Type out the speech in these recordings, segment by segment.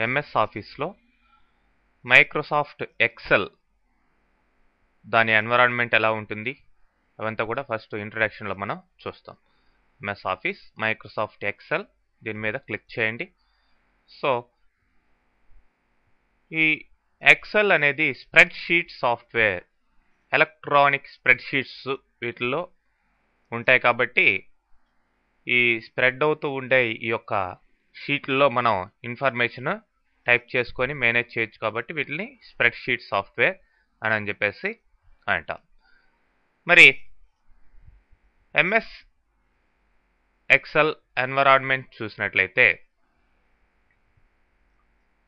MS ఆఫీస్లో Microsoft Excel దాని environment ఎలా ఉంటుంది అవంతా కూడా ఫస్ట్ ఇంట్రడక్షన్లో మనం చూస్తాం. ఎంఎస్ ఆఫీస్ మైక్రోసాఫ్ట్ ఎక్సెల్ దీని మీద క్లిక్ చేయండి. సో ఈ ఎక్సెల్ అనేది spread sheet software, electronic spread sheets వీటిల్లో ఉంటాయి కాబట్టి ఈ స్ప్రెడ్ అవుతూ ఉండే ఈ యొక్క షీట్లలో మనం ఇన్ఫర్మేషన్ టైప్ చేసుకొని మేనేజ్ చేయొచ్చు కాబట్టి వీటిని స్ప్రెడ్ షీట్ సాఫ్ట్వేర్ అని చెప్పేసి అంటాం. మరి ఎంఎస్ ఎక్సెల్ ఎన్విరాన్మెంట్ చూసినట్లయితే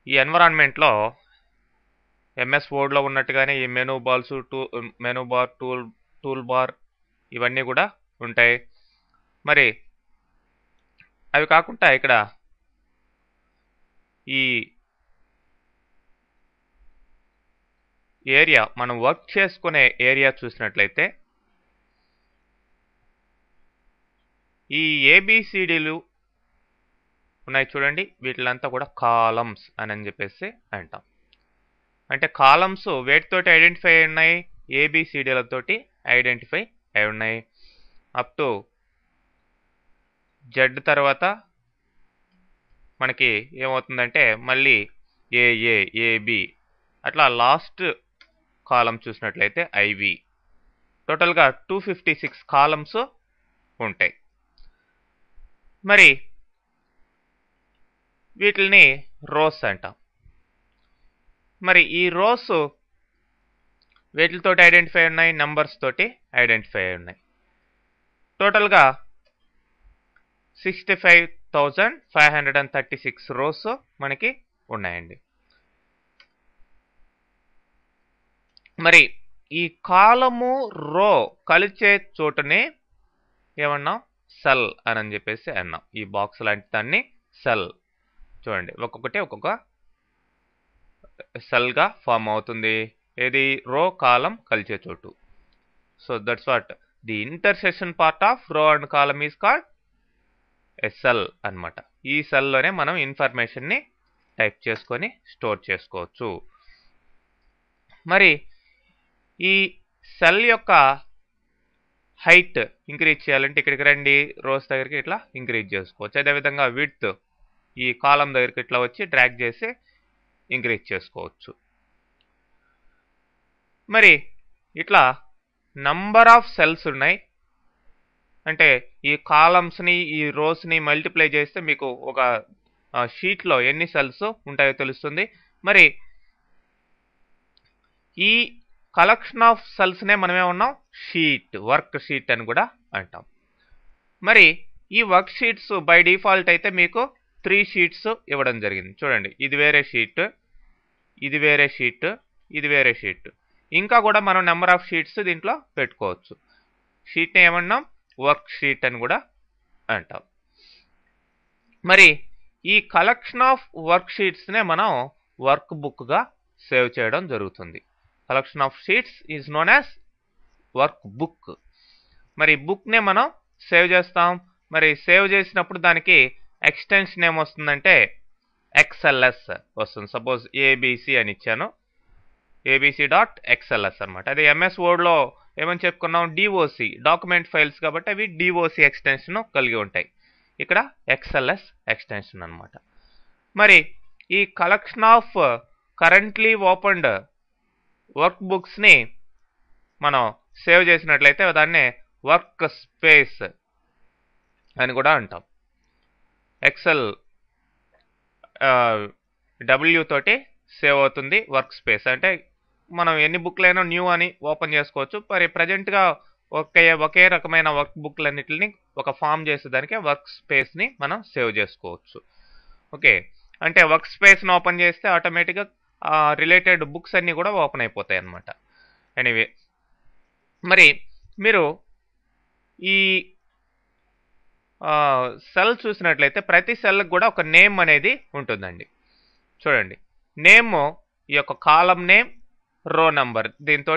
ఈ ఎన్విరాన్మెంట్లో ఎంఎస్ వర్డ్లో ఉన్నట్టుగానే ఈ మెనూ బార్, టూల్ బార్ ఇవన్నీ కూడా ఉంటాయి. మరి అవి కాకుండా ఇక్కడ ఈ ఏరియా మనం వర్క్ చేసుకునే ఏరియా చూసినట్లయితే ఈ ఏబిసిడీలు ఉన్నాయి చూడండి, వీటిలంతా కూడా కాలమ్స్ అని చెప్పేసి అంటాం. అంటే కాలమ్స్ వేటితోటి ఐడెంటిఫై అయి ఉన్నాయి, ఏబిసిడీలతోటి ఐడెంటిఫై అయి ఉన్నాయి. అప్ టు జెడ్ తర్వాత మనకి ఏమవుతుందంటే మళ్ళీ ఏఏ, ఏబి అట్లా లాస్ట్ కాలం చూసినట్లయితే ఐవి. టోటల్గా 256 కాలమ్స్ ఉంటాయి. మరి వీటిని రోస్ అంటాం. మరి ఈ రోస్ వేటితోటి ఐడెంటిఫై ఉన్నాయి, నంబర్స్ తోటి ఐడెంటిఫై ఉన్నాయి. టోటల్గా 65,536 రోస్ మనకి ఉన్నాయండి. మరి ఈ కాలము రో కలిచే చోటునే ఏమన్నా సెల్ అని చెప్పేసి అన్నాం. ఈ బాక్స్ లాంటి దాన్ని సెల్ చూడండి, ఒక్కొక్కటి ఒక్కొక్క సెల్గా ఫామ్ అవుతుంది. ఏది రో కాలం కలిచే చోటు. So that's what the intersection part of రో and column is called a cell అన్నమాట. ఈ సెల్లోనే మనం ఇన్ఫర్మేషన్ని టైప్ చేసుకొని స్టోర్ చేసుకోవచ్చు. మరి ఈ సెల్ యొక్క హైట్ ఇంక్రీజ్ చేయాలంటే ఇక్కడికి రండి, రోస్ దగ్గరికి ఇట్లా ఇంక్రీజ్ చేసుకోవచ్చు. అదేవిధంగా విడ్త్ ఈ కాలం దగ్గరికి ఇట్లా వచ్చి డ్రాగ్ చేసి ఇంక్రీజ్ చేసుకోవచ్చు. మరి ఇట్లా నంబర్ ఆఫ్ సెల్స్ ఉన్నాయి. అంటే ఈ కాలమ్స్ని ఈ రోస్ని మల్టిప్లై చేస్తే మీకు ఒక షీట్లో ఎన్ని సెల్స్ ఉంటాయో తెలుస్తుంది. మరి ఈ కలెక్షన్ ఆఫ్ సెల్స్నే మనమేమన్నాం షీట్, వర్క్ షీట్ అని కూడా అంటాం. మరి ఈ వర్క్ షీట్స్ బై డిఫాల్ట్ అయితే మీకు 3 షీట్స్ ఇవ్వడం జరిగింది. చూడండి, ఇది వేరే షీట్, ఇది వేరే షీట్, ఇది వేరే షీట్. ఇంకా కూడా మనం నెంబర్ ఆఫ్ షీట్స్ దీంట్లో పెట్టుకోవచ్చు. షీట్ని ఏమన్నాం వర్క్ షీట్ అని కూడా అంటాం. మరి ఈ కలెక్షన్ ఆఫ్ వర్క్ షీట్స్నే మనం వర్క్ బుక్గా సేవ్ చేయడం జరుగుతుంది. Collection of sheets is known as work book. మరి బుక్నే మనం సేవ్ చేస్తాం. మరి సేవ్ చేసినప్పుడు దానికి ఎక్స్టెన్షన్ ఏమొస్తుందంటే ఎక్స్ఎల్ఎస్ వస్తుంది. సపోజ్ ఏబిసి అని ఇచ్చాను, abc.xls అనమాట. అది ఎంఎస్ వర్డ్లో ఏమని చెప్పుకున్నాం డిఓసి, డాక్యుమెంట్ ఫైల్స్ కాబట్టి అవి డిఓసి ఎక్స్టెన్షన్ కలిగి ఉంటాయి. ఇక్కడ ఎక్స్ఎల్ఎస్ ఎక్స్టెన్షన్ అనమాట. మరి ఈ collection of currently opened work బుక్స్ని మనం సేవ్ చేసినట్లయితే దాన్నే వర్క్ స్పేస్ అని కూడా అంటాం. ఎక్సెల్ డబ్ల్యూ తోటి సేవ్ అవుతుంది వర్క్ స్పేస్. అంటే మనం ఎన్ని బుక్లైనా న్యూ అని ఓపెన్ చేసుకోవచ్చు. మరి ప్రజెంట్గా ఒకే రకమైన వర్క్ బుక్లన్నిటిని ఒక ఫామ్ చేసేదానికి వర్క్ స్పేస్ని మనం సేవ్ చేసుకోవచ్చు. ఓకే, అంటే వర్క్ స్పేస్ని ఓపెన్ చేస్తే ఆటోమేటిక్గా రిలేటెడ్ బుక్స్ అన్నీ కూడా ఓపెన్ అయిపోతాయి అన్నమాట. ఎనీవే, మరి మీరు ఈ సెల్ చూసినట్లయితే ప్రతి సెల్కి కూడా ఒక నేమ్ అనేది ఉంటుందండి. చూడండి, నేమ్ ఈ యొక్క కాలం నేమ్, రో నంబర్ దీంతో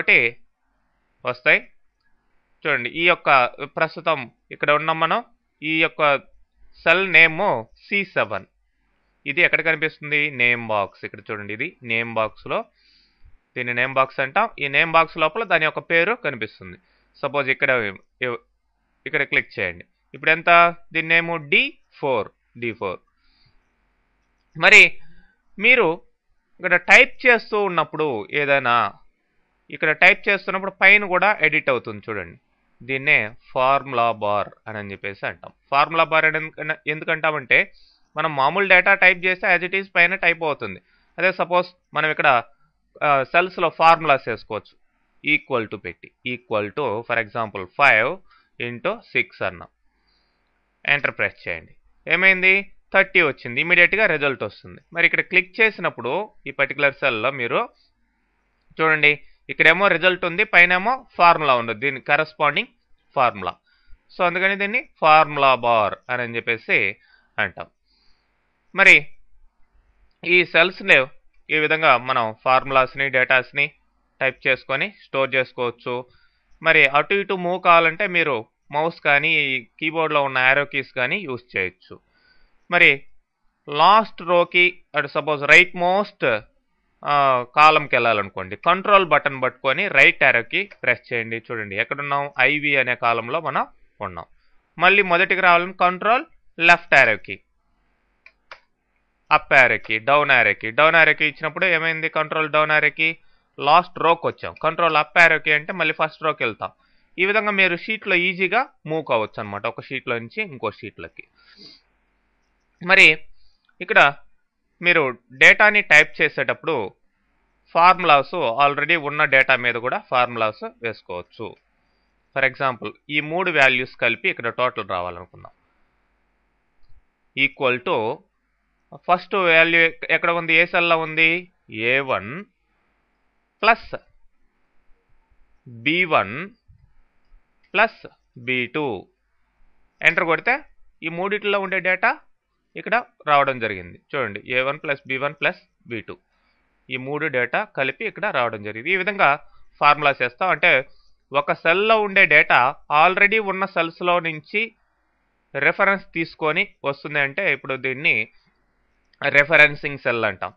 వస్తాయి. చూడండి, ఈ యొక్క ప్రస్తుతం ఇక్కడ ఉన్నాం మనం, ఈ యొక్క సెల్ నేమ్ C7. ఇది ఎక్కడ కనిపిస్తుంది? Name box. ఇక్కడ చూడండి, ఇది నేమ్ బాక్స్లో, దీన్ని నేమ్ బాక్స్ అంటాం. ఈ నేమ్ బాక్స్ లోపల దాని యొక్క పేరు కనిపిస్తుంది. సపోజ్ ఇక్కడ క్లిక్ చేయండి. ఇప్పుడు ఎంత? దీని నేమ్ D4. మరి మీరు ఇక్కడ టైప్ చేస్తూ ఉన్నప్పుడు ఏదైనా ఇక్కడ టైప్ చేస్తున్నప్పుడు పైన కూడా ఎడిట్ అవుతుంది చూడండి. దీన్నే ఫార్ములా బార్ అని చెప్పేసి అంటాం. ఫార్ములా బార్ ఎందుకంటామంటే మనం మామూలు డేటా టైప్ చేస్తే యాజ్ ఇట్ ఈస్ పైన టైప్ అవుతుంది. అదే సపోజ్ మనం ఇక్కడ సెల్స్లో ఫార్ములాస్ వేసుకోవచ్చు. ఈక్వల్ టు పెట్టి, ఈక్వల్ టు ఫర్ ఎగ్జాంపుల్ 5 × 6 అన్నాం. ఎంటర్ ప్రెస్ చేయండి. ఏమైంది? 30 వచ్చింది. ఇమీడియట్గా రిజల్ట్ వస్తుంది. మరి ఇక్కడ క్లిక్ చేసినప్పుడు ఈ పర్టికులర్ సెల్లో మీరు చూడండి, ఇక్కడేమో రిజల్ట్ ఉంది, పైనేమో ఫార్ములా ఉండదు, దీని కరస్పాండింగ్ ఫార్ములా. సో అందుకని దీన్ని ఫార్ములా బార్ అని చెప్పేసి అంటాం. మరి ఈ సెల్స్లో ఈ విధంగా మనం ఫార్ములాస్ని, డేటాస్ని టైప్ చేసుకొని స్టోర్ చేసుకోవచ్చు. మరి అటు ఇటు మూవ్ కావాలంటే మీరు మౌస్ కానీ కీబోర్డ్లో ఉన్న యారో కీస్ కానీ యూజ్ చేయొచ్చు. మరి లాస్ట్ రోకి అటు సపోజ్ రైట్ మోస్ట్ కాలంకి వెళ్ళాలనుకోండి, కంట్రోల్ బటన్ పట్టుకొని రైట్ యారోకి ప్రెస్ చేయండి. చూడండి ఎక్కడున్నాం? ఐవి అనే కాలంలో మనం ఉన్నాం. మళ్ళీ మొదటికి రావాలని కంట్రోల్ లెఫ్ట్ యారోకి, అప్ యారోకి, డౌన్ యారోకి ఇచ్చినప్పుడు ఏమైంది? కంట్రోల్ డౌన్ యారోకి లాస్ట్ రోకి వచ్చాం. కంట్రోల్ అప్ యారోకి అంటే మళ్ళీ ఫస్ట్ రోకి వెళ్తాం. ఈ విధంగా మీరు షీట్లో ఈజీగా మూవ్ కావచ్చు అనమాట, ఒక షీట్లో నుంచి ఇంకో షీట్లోకి. మరి ఇక్కడ మీరు డేటాని టైప్ చేసేటప్పుడు ఫార్ములాస్ ఆల్రెడీ ఉన్న డేటా మీద కూడా ఫార్ములాస్ వేసుకోవచ్చు. ఫర్ ఎగ్జాంపుల్ ఈ 3 వాల్యూస్ కలిపి ఇక్కడ టోటల్ రావాలనుకుందాం. ఈక్వల్ టు ఫస్ట్ వాల్యూ ఎక్కడ ఉంది? ఏ సెల్లో ఉంది? A1 plus B1 plus B2. Enter కొడితే ఈ మూడిట్లో ఉండే డేటా ఇక్కడ రావడం జరిగింది. చూడండి, A1 plus B1 plus B2 ఈ 3 డేటా కలిపి ఇక్కడ రావడం జరిగింది. ఈ విధంగా ఫార్ములాస్ వేస్తాం. అంటే ఒక సెల్లో ఉండే డేటా ఆల్రెడీ ఉన్న సెల్స్లో నుంచి రెఫరెన్స్ తీసుకొని వస్తుంది. అంటే ఇప్పుడు దీన్ని రెఫరెన్సింగ్ సెల్ అంటాం.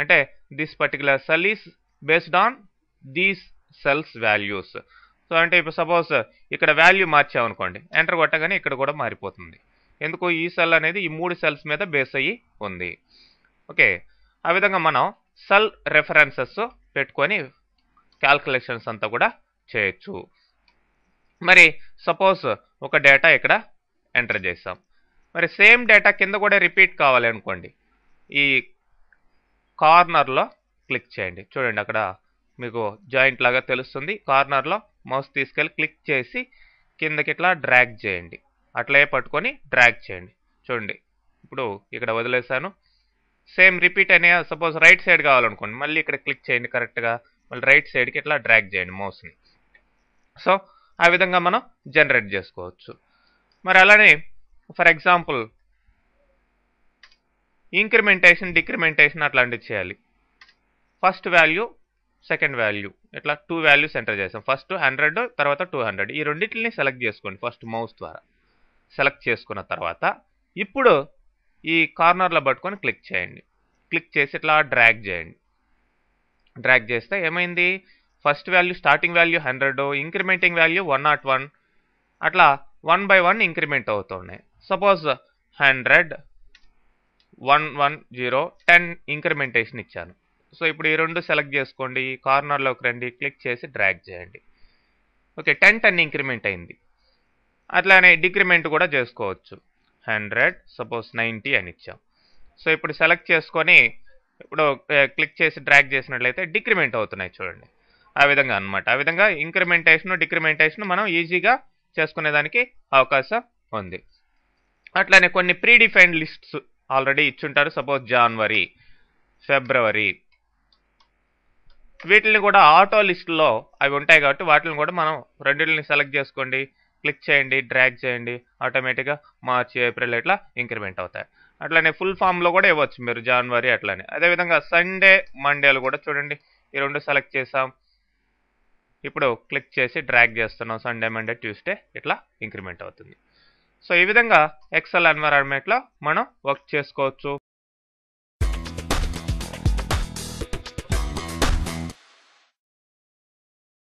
అంటే this particular cell is based on these cells values. So అంటే ఇప్పుడు సపోజ్ ఇక్కడ వాల్యూ మార్చామనుకోండి, ఎంటర్ కొట్టగానే ఇక్కడ కూడా మారిపోతుంది. ఎందుకు? ఈ సెల్ అనేది ఈ 3 సెల్స్ మీద బేస్ అయ్యి ఉంది. ఓకే, ఆ విధంగా మనం సెల్ రెఫరెన్సెస్ పెట్టుకొని క్యాల్కులేషన్స్ అంతా కూడా చేయొచ్చు. మరి సపోజ్ ఒక డేటా ఇక్కడ ఎంటర్ చేసాం. మరి సేమ్ డేటా కింద కూడా రిపీట్ కావాలి అనుకోండి, ఈ కార్నర్లో క్లిక్ చేయండి. చూడండి అక్కడ మీకు జాయింట్ లాగా తెలుస్తుంది. కార్నర్లో మౌస్ తీసుకెళ్ళి క్లిక్ చేసి కిందకి ఇట్లా డ్రాగ్ చేయండి. అట్లే పట్టుకొని డ్రాగ్ చేయండి. చూడండి ఇప్పుడు ఇక్కడ వదిలేసాను. సేమ్ రిపీట్ అనే సపోజ్ రైట్ సైడ్ కావాలనుకోండి, మళ్ళీ ఇక్కడ క్లిక్ చేయండి కరెక్ట్గా, మళ్ళీ రైట్ సైడ్కి ఇట్లా డ్రాగ్ చేయండి మౌస్ని. సో ఆ విధంగా మనం జనరేట్ చేసుకోవచ్చు. మరి అలానే ఫర్ ఎగ్జాంపుల్ ఇంక్రిమెంటేషన్, డిక్రిమెంటేషన్ అట్లాంటివి చేయాలి. ఫస్ట్ వాల్యూ, సెకండ్ వాల్యూ, ఇట్లా 2 వాల్యూస్ ఎంటర్ చేసాం. ఫస్ట్ 100, తర్వాత 200. ఈ రెండింటిని సెలెక్ట్ చేసుకోండి ఫస్ట్ మౌస్ ద్వారా. సెలెక్ట్ చేసుకున్న తర్వాత ఇప్పుడు ఈ కార్నర్లో పట్టుకొని క్లిక్ చేయండి. క్లిక్ చేసి ఇట్లా డ్రాగ్ చేయండి. డ్రాగ్ చేస్తే ఏమైంది? First value starting value 100, incrementing value 101, అట్లా 1 by 1 ఇంక్రిమెంట్ అవుతున్నాయి. సపోజ్ 100, 110, 10 ఇంక్రిమెంటేషన్ ఇచ్చాను. సో ఇప్పుడు ఈ 2 సెలెక్ట్ చేసుకోండి, కార్నర్లోకి రండి, క్లిక్ చేసి డ్రాగ్ చేయండి. ఓకే, 10 ఇంక్రిమెంట్ అయింది. అట్లానే డిక్రిమెంట్ కూడా చేసుకోవచ్చు. 100 సపోజ్ 90 అని ఇచ్చాం. సో ఇప్పుడు సెలెక్ట్ చేసుకొని ఇప్పుడు క్లిక్ చేసి డ్రాగ్ చేసినట్లయితే డిక్రిమెంట్ అవుతున్నాయి చూడండి. ఆ విధంగా అన్నమాట. ఆ విధంగా ఇంక్రిమెంటేషన్, డిక్రిమెంటేషన్ మనం ఈజీగా చేసుకునేదానికి అవకాశం ఉంది. అట్లానే కొన్ని ప్రీడిఫైన్డ్ లిస్ట్స్ ఆల్రెడీ ఇచ్చుంటారు. సపోజ్ జనవరి, ఫిబ్రవరి, వీటిని కూడా ఆటో లిస్టులో అవి ఉంటాయి కాబట్టి వాటిని కూడా మనం రెండింటిని సెలెక్ట్ చేసుకోండి, క్లిక్ చేయండి, డ్రాగ్ చేయండి, ఆటోమేటిక్గా మార్చి, ఏప్రిల్ ఇట్లా ఇంక్రిమెంట్ అవుతాయి. అట్లానే ఫుల్ ఫామ్లో కూడా ఇవ్వచ్చు మీరు జనవరి అట్లానే. అదేవిధంగా సండే, మండేలు కూడా చూడండి, ఈ 2 సెలెక్ట్ చేసాం. ఇప్పుడు క్లిక్ చేసి డ్రాగ్ చేస్తున్నాం, సండే, మండే, ట్యూస్డే ఇట్లా ఇంక్రిమెంట్ అవుతుంది. సో ఈ విధంగా ఎక్సెల్ ఎన్వైరాన్మెంట్లో మనం వర్క్ చేసుకోవచ్చు.